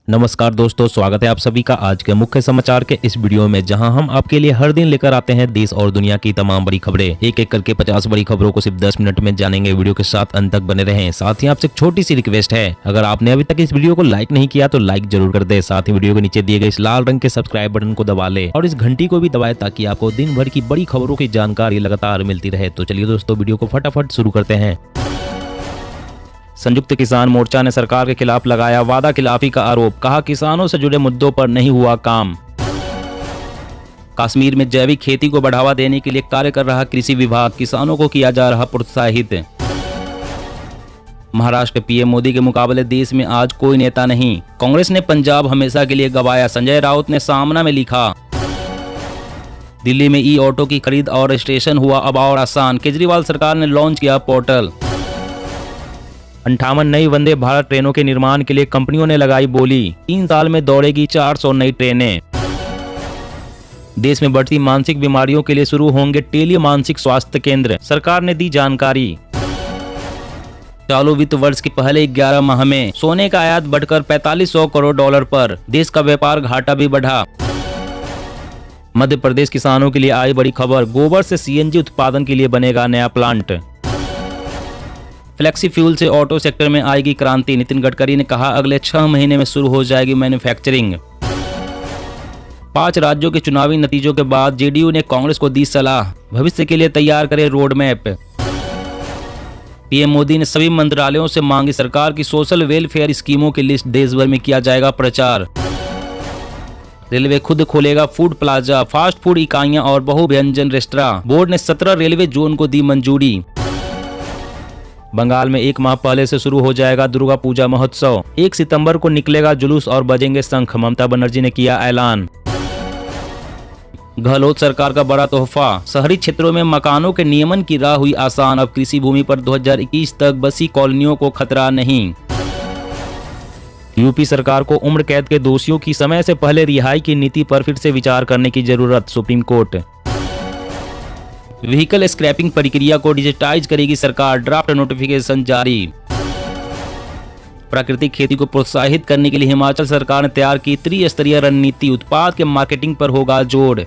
नमस्कार दोस्तों, स्वागत है आप सभी का आज के मुख्य समाचार के इस वीडियो में, जहां हम आपके लिए हर दिन लेकर आते हैं देश और दुनिया की तमाम बड़ी खबरें। एक एक करके 50 बड़ी खबरों को सिर्फ 10 मिनट में जानेंगे। वीडियो के साथ अंत तक बने रहें। साथ ही आपसे एक छोटी सी रिक्वेस्ट है, अगर आपने अभी तक इस वीडियो को लाइक नहीं किया तो लाइक जरूर कर दे। साथ ही वीडियो के नीचे दिए गए इस लाल रंग के सब्सक्राइब बटन को दबा ले और इस घंटी को भी दबाए, ताकि आपको दिन भर की बड़ी खबरों की जानकारी लगातार मिलती रहे। तो चलिए दोस्तों, वीडियो को फटाफट शुरू करते हैं। संयुक्त किसान मोर्चा ने सरकार के खिलाफ लगाया वादा खिलाफी का आरोप, कहा किसानों से जुड़े मुद्दों पर नहीं हुआ काम। कश्मीर में जैविक खेती को बढ़ावा देने के लिए कार्य कर रहा कृषि विभाग, किसानों को किया जा रहा प्रोत्साहित। महाराष्ट्र के पीएम मोदी के मुकाबले देश में आज कोई नेता नहीं, कांग्रेस ने पंजाब हमेशा के लिए गंवाया, संजय राउत ने सामना में लिखा। दिल्ली में ई ऑटो की खरीद और रजिस्ट्रेशन हुआ अब और आसान, केजरीवाल सरकार ने लॉन्च किया पोर्टल। 58 नई वंदे भारत ट्रेनों के निर्माण के लिए कंपनियों ने लगाई बोली, 3 साल में दौड़ेगी 400 नई ट्रेनें। देश में बढ़ती मानसिक बीमारियों के लिए शुरू होंगे टेली मानसिक स्वास्थ्य केंद्र, सरकार ने दी जानकारी। चालू वित्त वर्ष के पहले 11 माह में सोने का आयात बढ़कर 4500 करोड़ डॉलर पर, देश का व्यापार घाटा भी बढ़ा। मध्य प्रदेश किसानों के लिए आई बड़ी खबर, गोबर से सीएनजी उत्पादन के लिए बनेगा नया प्लांट। फ्लेक्सी फ्यूल से ऑटो सेक्टर में आएगी क्रांति, नितिन गडकरी ने कहा अगले 6 महीने में शुरू हो जाएगी मैन्युफैक्चरिंग। 5 राज्यों के चुनावी नतीजों के बाद जेडीयू ने कांग्रेस को दी सलाह, भविष्य के लिए तैयार करे रोड मैप। पीएम मोदी ने सभी मंत्रालयों से मांगी सरकार की सोशल वेलफेयर स्कीमों की लिस्ट, देश भर में किया जाएगा प्रचार। रेलवे खुद खोलेगा फूड प्लाजा, फास्ट फूड इकाइयां और बहुव्यंजन रेस्टोरेंट, बोर्ड ने 17 रेलवे जोन को दी मंजूरी। बंगाल में 1 माह पहले से शुरू हो जाएगा दुर्गा पूजा महोत्सव, 1 सितंबर को निकलेगा जुलूस और बजेंगे शंख, ममता बनर्जी ने किया ऐलान। गहलोत सरकार का बड़ा तोहफा, शहरी क्षेत्रों में मकानों के नियमन की राह हुई आसान, अब कृषि भूमि पर 2021 तक बसी कॉलोनियों को खतरा नहीं। यूपी सरकार को उम्र कैद के दोषियों की समय से पहले रिहाई की नीति पर फिर से विचार करने की जरूरत, सुप्रीम कोर्ट। व्हीकल स्क्रैपिंग प्रक्रिया को डिजिटाइज करेगी सरकार, ड्राफ्ट नोटिफिकेशन जारी। प्राकृतिक खेती को प्रोत्साहित करने के लिए हिमाचल सरकार ने तैयार की त्रिस्तरीय रणनीति, उत्पाद के मार्केटिंग पर होगा जोर।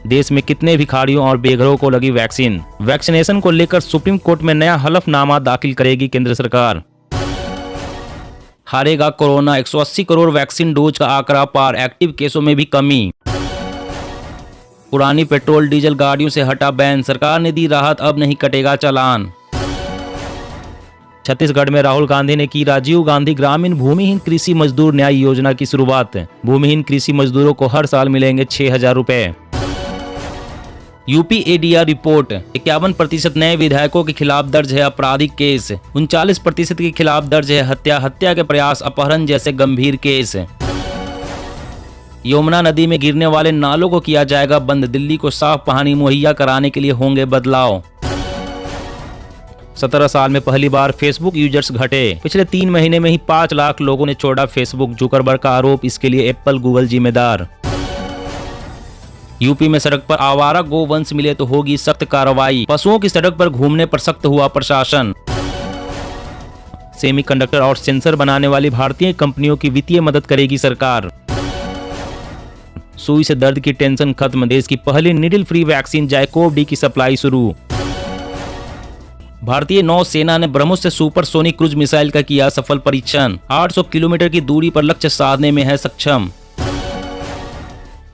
देश में कितने भिखारियों और बेघरों को लगी वैक्सीन, वैक्सीनेशन को लेकर सुप्रीम कोर्ट में नया हलफनामा दाखिल करेगी केंद्र सरकार। हारेगा कोरोना, 180 करोड़ वैक्सीन डोज का आंकड़ा पार, एक्टिव केसों में भी कमी। पुरानी पेट्रोल डीजल गाड़ियों से हटा बैन, सरकार ने दी राहत, अब नहीं कटेगा चालान। छत्तीसगढ़ में राहुल गांधी ने की राजीव गांधी ग्रामीण भूमिहीन कृषि मजदूर न्याय योजना की शुरुआत, भूमिहीन कृषि मजदूरों को हर साल मिलेंगे 6000 रुपए। यूपी एडीआर रिपोर्ट, 51% नए विधायकों के खिलाफ दर्ज है आपराधिक केस, 39% के खिलाफ दर्ज है हत्या के प्रयास, अपहरण जैसे गंभीर केस। यमुना नदी में गिरने वाले नालों को किया जाएगा बंद, दिल्ली को साफ पानी मुहैया कराने के लिए होंगे बदलाव। 17 साल में पहली बार फेसबुक यूजर्स घटे, पिछले 3 महीने में ही 5 लाख लोगों ने छोड़ा फेसबुक, जुकरबर्ग का आरोप, इसके लिए एप्पल गूगल जिम्मेदार। यूपी में सड़क पर आवारा गोवंश मिले तो होगी सख्त कार्रवाई, पशुओं की सड़क पर घूमने पर सख्त हुआ प्रशासन। सेमीकंडक्टर और सेंसर बनाने वाली भारतीय कंपनियों की वित्तीय मदद करेगी सरकार। सुई से दर्द की टेंशन खत्म, देश की पहली needle free vaccine ZyCoV D की सप्लाई शुरू। भारतीय नौसेना ने ब्रह्मोस से सुपरसोनिक क्रूज मिसाइल का किया सफल परीक्षण, 800 किलोमीटर की दूरी पर लक्ष्य साधने में है सक्षम।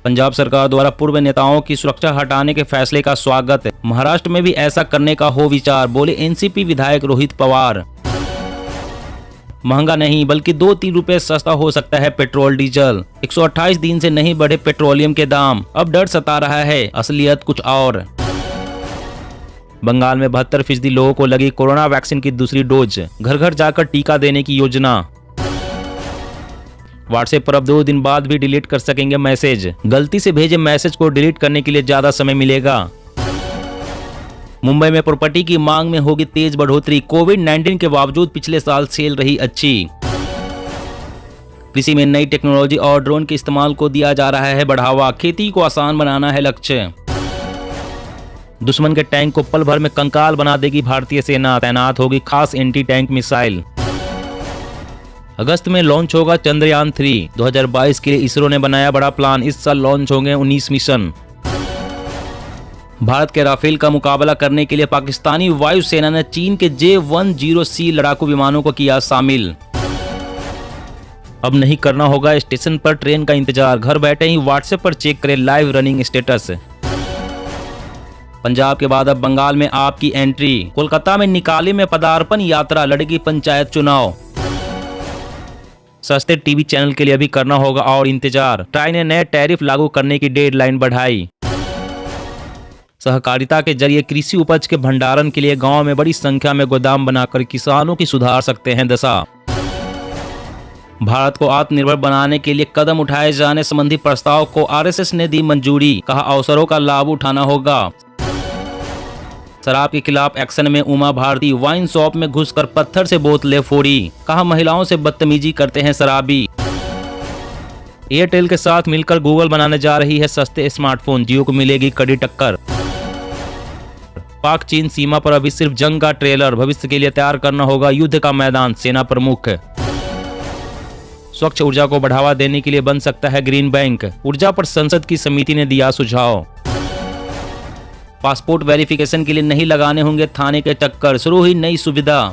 पंजाब सरकार द्वारा पूर्व नेताओं की सुरक्षा हटाने के फैसले का स्वागत, महाराष्ट्र में भी ऐसा करने का हो विचार, बोले एनसीपी विधायक रोहित पवार। महंगा नहीं बल्कि 2-3 रुपए सस्ता हो सकता है पेट्रोल डीजल, 128 दिन से नहीं बढ़े पेट्रोलियम के दाम, अब डर सता रहा है, असलियत कुछ और। बंगाल में 72% लोगों को लगी कोरोना वैक्सीन की दूसरी डोज, घर घर जाकर टीका देने की योजना। व्हाट्सएप पर अब 2 दिन बाद भी डिलीट कर सकेंगे मैसेज, गलती से भेजे मैसेज को डिलीट करने के लिए ज्यादा समय मिलेगा। मुंबई में प्रॉपर्टी की मांग में होगी तेज बढ़ोतरी, कोविड-19 के बावजूद पिछले साल सेल रही अच्छी। कृषि में नई टेक्नोलॉजी और ड्रोन के इस्तेमाल को दिया जा रहा है बढ़ावा, खेती को आसान बनाना है लक्ष्य। दुश्मन के टैंक को पल भर में कंकाल बना देगी भारतीय सेना, तैनात होगी खास एंटी टैंक मिसाइल। अगस्त में लॉन्च होगा चंद्रयान 3। 2022 के लिए इसरो ने बनाया बड़ा प्लान, इस साल लॉन्च होंगे 19 मिशन। भारत के राफेल का मुकाबला करने के लिए पाकिस्तानी वायुसेना ने चीन के J-10C लड़ाकू विमानों को किया शामिल। अब नहीं करना होगा स्टेशन पर ट्रेन का इंतजार, घर बैठे ही व्हाट्सएप पर चेक करें लाइव रनिंग स्टेटस। पंजाब के बाद अब बंगाल में आपकी एंट्री, कोलकाता में निकाले में पदार्पण यात्रा, लड़ेगी पंचायत चुनाव। सस्ते टीवी चैनल के लिए भी करना होगा और इंतजार, ट्राई ने नए टैरिफ लागू करने की डेडलाइन बढ़ाई। सहकारिता के जरिए कृषि उपज के भंडारण के लिए गांव में बड़ी संख्या में गोदाम बनाकर किसानों की सुधार सकते हैं दशा। भारत को आत्मनिर्भर बनाने के लिए कदम उठाए जाने संबंधी प्रस्ताव को आरएसएस ने दी मंजूरी, कहा अवसरों का लाभ उठाना होगा। शराब के खिलाफ एक्शन में उमा भारती, वाइन शॉप में घुसकर पत्थर से बोतलें फोड़ी, कहा महिलाओं से बदतमीजी करते हैं शराबी। एयरटेल के साथ मिलकर गूगल बनाने जा रही है सस्ते स्मार्टफोन, जियो को मिलेगी कड़ी टक्कर। पाक चीन सीमा पर अभी सिर्फ जंग का ट्रेलर, भविष्य के लिए तैयार करना होगा युद्ध का मैदान, सेना प्रमुख। स्वच्छ ऊर्जा को बढ़ावा देने के लिए बन सकता है ग्रीन बैंक, ऊर्जा पर संसद की समिति ने दिया सुझाव। पासपोर्ट वेरिफिकेशन के लिए नहीं लगाने होंगे थाने के चक्कर, शुरू हुई नई सुविधा।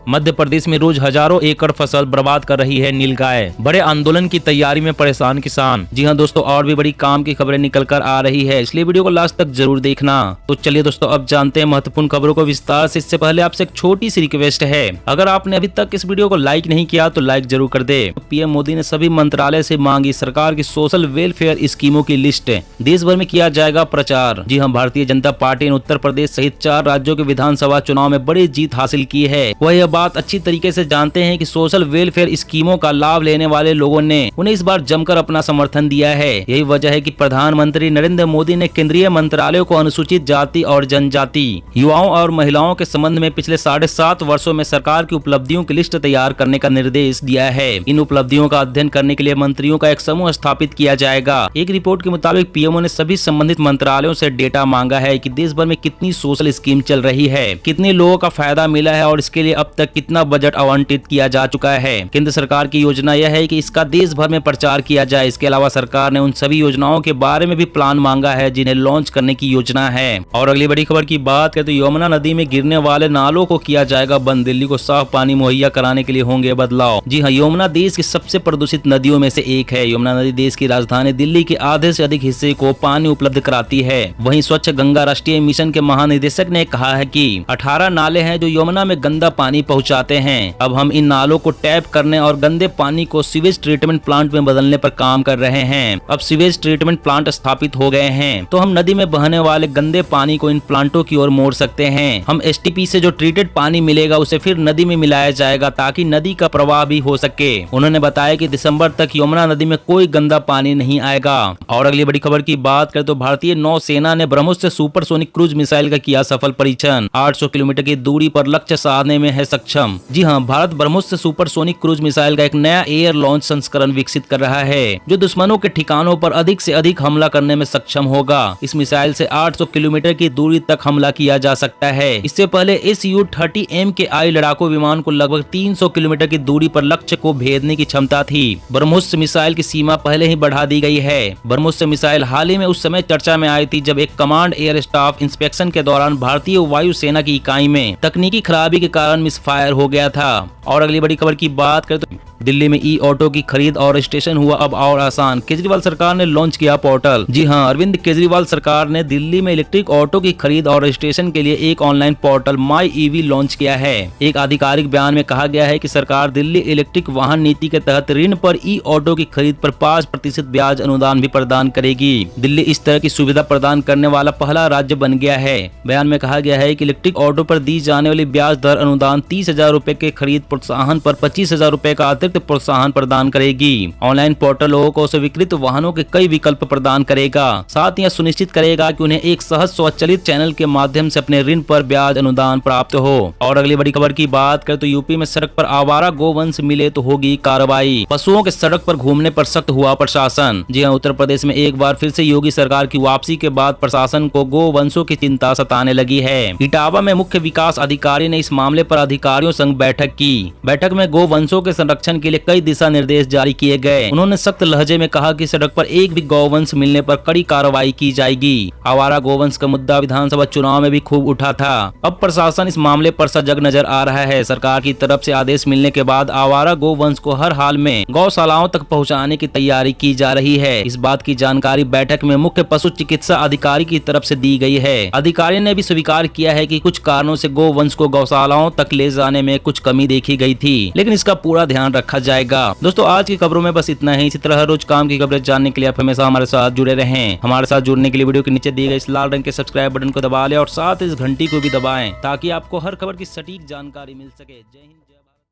मध्य प्रदेश में रोज हजारों एकड़ फसल बर्बाद कर रही है नीलगाय, बड़े आंदोलन की तैयारी में परेशान किसान। जी हां दोस्तों, और भी बड़ी काम की खबरें निकल कर आ रही है, इसलिए वीडियो को लास्ट तक जरूर देखना। तो चलिए दोस्तों अब जानते हैं महत्वपूर्ण खबरों को विस्तार से। इससे पहले आपसे एक छोटी सी रिक्वेस्ट है, अगर आपने अभी तक इस वीडियो को लाइक नहीं किया तो लाइक जरूर कर दे। पीएम मोदी ने सभी मंत्रालय से मांगी सरकार की सोशल वेलफेयर स्कीमों की लिस्ट, देश भर में किया जाएगा प्रचार। जी हाँ, भारतीय जनता पार्टी ने उत्तर प्रदेश सहित 4 राज्यों के विधानसभा चुनाव में बड़ी जीत हासिल की है। वह बात अच्छी तरीके से जानते हैं कि सोशल वेलफेयर स्कीमों का लाभ लेने वाले लोगों ने उन्हें इस बार जमकर अपना समर्थन दिया है। यही वजह है कि प्रधानमंत्री नरेंद्र मोदी ने केंद्रीय मंत्रालयों को अनुसूचित जाति और जनजाति, युवाओं और महिलाओं के संबंध में पिछले 7.5 वर्षों में सरकार की उपलब्धियों की लिस्ट तैयार करने का निर्देश दिया है। इन उपलब्धियों का अध्ययन करने के लिए मंत्रियों का एक समूह स्थापित किया जाएगा। एक रिपोर्ट के मुताबिक पीएमओ ने सभी संबंधित मंत्रालयों से डेटा मांगा है कि देश भर में कितनी सोशल स्कीम चल रही है, कितने लोगों का फायदा मिला है और इसके लिए अब तक कितना बजट आवंटित किया जा चुका है। केंद्र सरकार की योजना यह है कि इसका देश भर में प्रचार किया जाए। इसके अलावा सरकार ने उन सभी योजनाओं के बारे में भी प्लान मांगा है जिन्हें लॉन्च करने की योजना है। और अगली बड़ी खबर की बात करें तो यमुना नदी में गिरने वाले नालों को किया जाएगा बंद, दिल्ली को साफ पानी मुहैया कराने के लिए होंगे बदलाव। जी हाँ, यमुना देश की सबसे प्रदूषित नदियों में से एक है। यमुना नदी देश की राजधानी दिल्ली के आधे से अधिक हिस्से को पानी उपलब्ध कराती है। वहीं स्वच्छ गंगा राष्ट्रीय मिशन के महानिदेशक ने कहा है कि 18 नाले हैं जो यमुना में गंदा पानी पहुंचाते हैं। अब हम इन नालों को टैप करने और गंदे पानी को सीवेज ट्रीटमेंट प्लांट में बदलने पर काम कर रहे हैं। अब सीवेज ट्रीटमेंट प्लांट स्थापित हो गए हैं तो हम नदी में बहने वाले गंदे पानी को इन प्लांटों की ओर मोड़ सकते हैं। हम एसटीपी से जो ट्रीटेड पानी मिलेगा उसे फिर नदी में मिलाया जाएगा ताकि नदी का प्रवाह भी हो सके। उन्होंने बताया कि दिसंबर तक यमुना नदी में कोई गंदा पानी नहीं आएगा। और अगली बड़ी खबर की बात करें तो भारतीय नौसेना ने ब्रह्मोस से सुपरसोनिक क्रूज मिसाइल का किया सफल परीक्षण, 800 किलोमीटर की दूरी पर लक्ष्य साधने में है सक्षम। जी हाँ, भारत ब्रह्मोस से सुपरसोनिक क्रूज मिसाइल का एक नया एयर लॉन्च संस्करण विकसित कर रहा है जो दुश्मनों के ठिकानों पर अधिक से अधिक हमला करने में सक्षम होगा। इस मिसाइल से 800 किलोमीटर की दूरी तक हमला किया जा सकता है। इससे पहले Su-30 MKI लड़ाकू विमान को लगभग 300 किलोमीटर की दूरी पर लक्ष्य को भेदने की क्षमता थी। ब्रह्मोस मिसाइल की सीमा पहले ही बढ़ा दी गई है। ब्रह्मोस मिसाइल हाल ही में उस समय चर्चा में आई थी जब एक कमांड एयर स्टाफ इंस्पेक्शन के दौरान भारतीय वायुसेना की इकाई में तकनीकी खराबी के कारण मिसफायर हो गया था। और अगली बड़ी खबर की बात करें तो दिल्ली में ई ऑटो की खरीद और रजिस्ट्रेशन हुआ अब और आसान, केजरीवाल सरकार ने लॉन्च किया पोर्टल। जी हां, अरविंद केजरीवाल सरकार ने दिल्ली में इलेक्ट्रिक ऑटो की खरीद और रजिस्ट्रेशन के लिए एक online portal my EV launch किया है। एक आधिकारिक बयान में कहा गया है कि सरकार दिल्ली इलेक्ट्रिक वाहन नीति के तहत ऋण पर ई ऑटो की खरीद पर 5% ब्याज अनुदान भी प्रदान करेगी। दिल्ली इस तरह की सुविधा प्रदान करने वाला पहला राज्य बन गया है। बयान में कहा गया है कि इलेक्ट्रिक ऑटो पर दी जाने वाली ब्याज दर अनुदान 30,000 रूपए के खरीद प्रोत्साहन पर 25,000 रूपए का अतिरिक्त अतिरिक्त प्रोत्साहन प्रदान करेगी। ऑनलाइन पोर्टल लोगों को स्वीकृत वाहनों के कई विकल्प प्रदान करेगा। साथ ही यह सुनिश्चित करेगा कि उन्हें एक सहज स्वचालित चैनल के माध्यम से अपने ऋण पर ब्याज अनुदान प्राप्त हो। और अगली बड़ी खबर की बात करें तो यूपी में सड़क पर आवारा गोवंश मिले तो होगी कार्रवाई। पशुओं के सड़क पर घूमने पर सख्त हुआ प्रशासन। जी हां, उत्तर प्रदेश में एक बार फिर से योगी सरकार की वापसी के बाद प्रशासन को गोवंशों की चिंता सताने लगी है। इटावा में मुख्य विकास अधिकारी ने इस मामले पर अधिकारियों संग बैठक की। बैठक में गोवंशों के संरक्षण के लिए कई दिशा निर्देश जारी किए गए। उन्होंने सख्त लहजे में कहा कि सड़क पर एक भी गौवंश मिलने पर कड़ी कार्रवाई की जाएगी। आवारा गोवंश का मुद्दा विधानसभा चुनाव में भी खूब उठा था। अब प्रशासन इस मामले पर सजग नजर आ रहा है। सरकार की तरफ से आदेश मिलने के बाद आवारा गोवंश को हर हाल में गौशालाओं तक पहुंचाने की तैयारी की जा रही है। इस बात की जानकारी बैठक में मुख्य पशु चिकित्सा अधिकारी की तरफ से दी गई है। अधिकारी ने भी स्वीकार किया है कि कुछ कारणों से गोवंश को गौशालाओं तक ले जाने में कुछ कमी देखी गई थी, लेकिन इसका पूरा ध्यान रखा जाएगा। दोस्तों, आज की खबरों में बस इतना ही। इसी तरह हर रोज काम की खबरें जानने के लिए आप हमेशा हमारे साथ जुड़े रहें। हमारे साथ जुड़ने के लिए वीडियो के नीचे दिए गए इस लाल रंग के सब्सक्राइब बटन को दबा लें और साथ इस घंटी को भी दबाएं ताकि आपको हर खबर की सटीक जानकारी मिल सके। जय हिंद।